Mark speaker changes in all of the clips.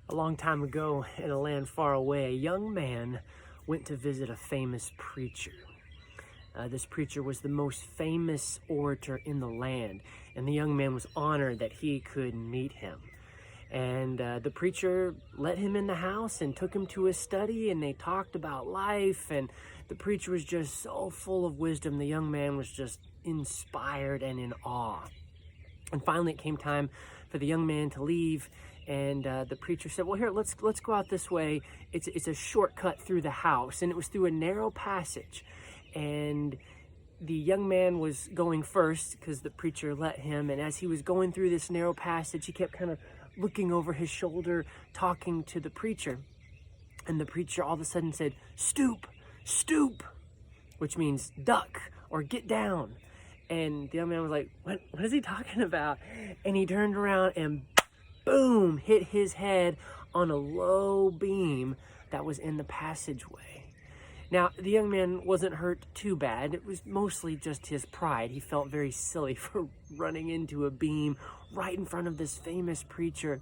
Speaker 1: A long time ago, in a land far away, a young man went to visit a famous preacher. This preacher was the most famous orator in the land, and the young man was honored that he could meet him. And the preacher let him in the house and took him to his study, and they talked about life, and the preacher was just so full of wisdom. The young man was just inspired and in awe. And finally, it came time for the young man to leave, and the preacher said, well, here, let's go out this way. It's a shortcut through the house, and it was through a narrow passage. And the young man was going first because the preacher let him, and as he was going through this narrow passage, he kept kind of looking over his shoulder, talking to the preacher. And the preacher all of a sudden said, "Stoop, stoop," which means duck or get down. And the young man was like, what is he talking about? And he turned around and boom, hit his head on a low beam that was in the passageway. Now, the young man wasn't hurt too bad. It was mostly just his pride. He felt very silly for running into a beam right in front of this famous preacher.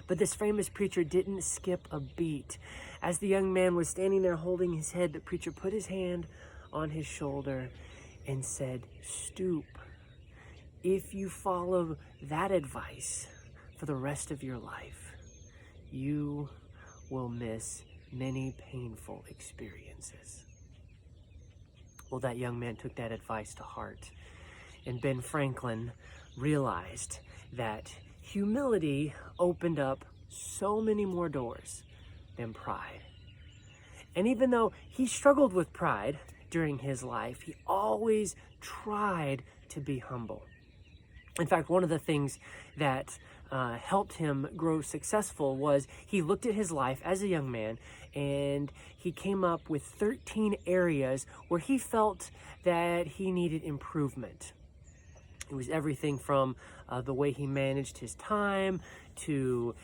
Speaker 1: But this famous preacher didn't skip a beat. As the young man was standing there holding his head, the preacher put his hand on his shoulder and said, "Stoop. If you follow that advice for the rest of your life, you will miss many painful experiences." Well, that young man took that advice to heart. And Ben Franklin realized that humility opened up so many more doors than pride. And even though he struggled with pride during his life, he always tried to be humble. In fact, one of the things that helped him grow successful was he looked at his life as a young man and he came up with 13 areas where he felt that he needed improvement. It was everything from the way he managed his time to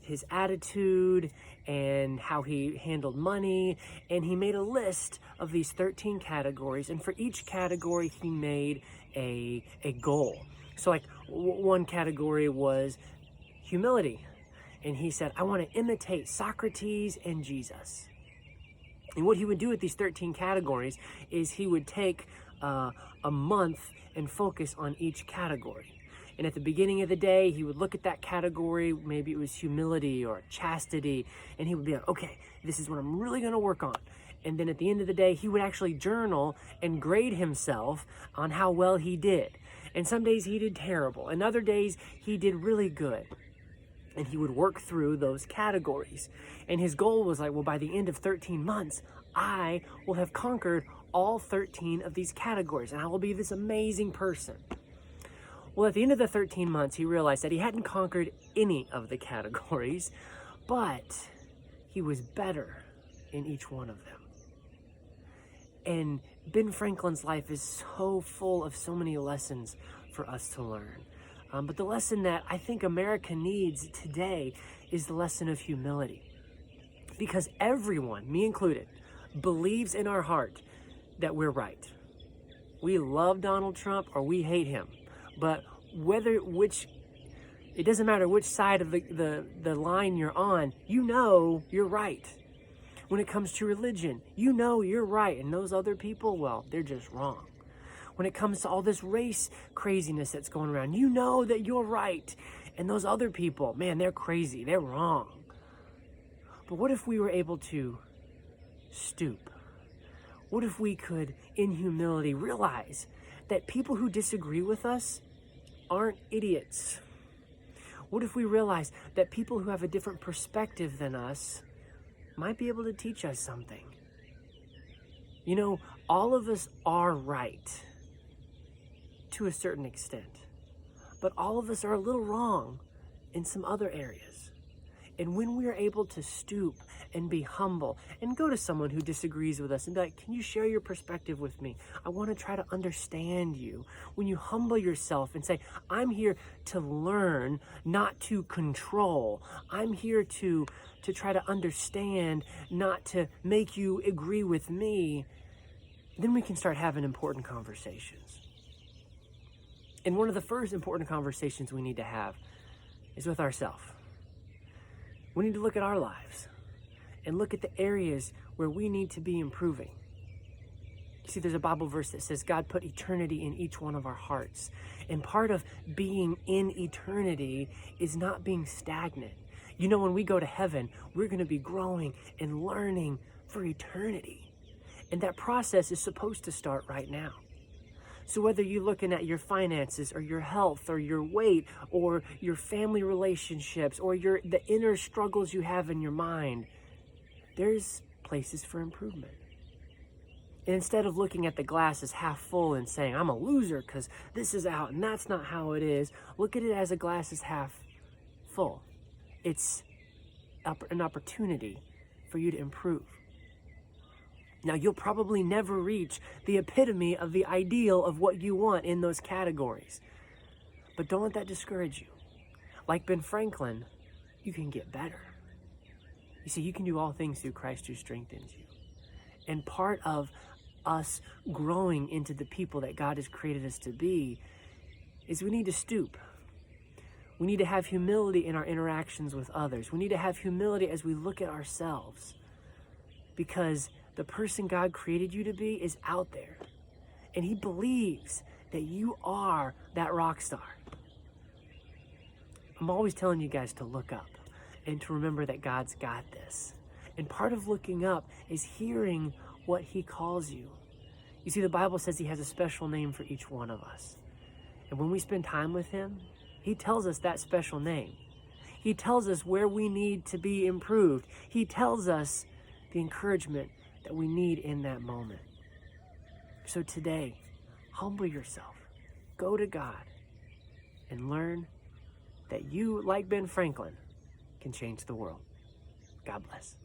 Speaker 1: his attitude and how he handled money. And he made a list of these 13 categories. And for each category, he made a goal. So like one category was humility. And he said, I want to imitate Socrates and Jesus. And what he would do with these 13 categories is he would take a month and focus on each category. And at the beginning of the day, he would look at that category, maybe it was humility or chastity, and he would be like, okay, this is what I'm really going to work on. And then at the end of the day, he would actually journal and grade himself on how well he did. And some days he did terrible, and other days he did really good. And he would work through those categories. And his goal was like, well, by the end of 13 months, I will have conquered all 13 of these categories, and I will be this amazing person. Well, at the end of the 13 months, he realized that he hadn't conquered any of the categories, but he was better in each one of them. And Ben Franklin's life is so full of so many lessons for us to learn. But the lesson that I think America needs today is the lesson of humility. Because everyone, me included, believes in our heart that we're right. We love Donald Trump or we hate him. But it doesn't matter which side of the line you're on, you know you're right. When it comes to religion, you know you're right. And those other people, well, they're just wrong. When it comes to all this race craziness that's going around, you know that you're right. And those other people, man, they're crazy. They're wrong. But what if we were able to stoop? What if we could, in humility, realize that people who disagree with us aren't idiots? What if we realize that people who have a different perspective than us might be able to teach us something? You know, all of us are right to a certain extent, but all of us are a little wrong in some other areas. And when we are able to stoop and be humble and go to someone who disagrees with us and be like, can you share your perspective with me? I want to try to understand you. When you humble yourself and say, I'm here to learn, not to control. I'm here to try to understand, not to make you agree with me. Then we can start having important conversations. And one of the first important conversations we need to have is with ourselves. We need to look at our lives and look at the areas where we need to be improving. You see, there's a Bible verse that says God put eternity in each one of our hearts. And part of being in eternity is not being stagnant. You know, when we go to heaven, we're going to be growing and learning for eternity. And that process is supposed to start right now. So whether you're looking at your finances or your health or your weight or your family relationships or the inner struggles you have in your mind, there's places for improvement. And instead of looking at the glass as half full and saying, I'm a loser because this is out and that's not how it is, look at it as a glass is half full. It's an opportunity for you to improve. Now, you'll probably never reach the epitome of the ideal of what you want in those categories. But don't let that discourage you. Like Ben Franklin, you can get better. You see, you can do all things through Christ who strengthens you. And part of us growing into the people that God has created us to be is we need to stoop. We need to have humility in our interactions with others. We need to have humility as we look at ourselves, because the person God created you to be is out there, and he believes that you are that rock star. I'm always telling you guys to look up and to remember that God's got this. And part of looking up is hearing what he calls you. You see, the Bible says he has a special name for each one of us. And when we spend time with him, he tells us that special name. He tells us where we need to be improved. He tells us the encouragement that we need in that moment. So today, humble yourself. Go to God and learn that you, like Ben Franklin, can change the world. God bless.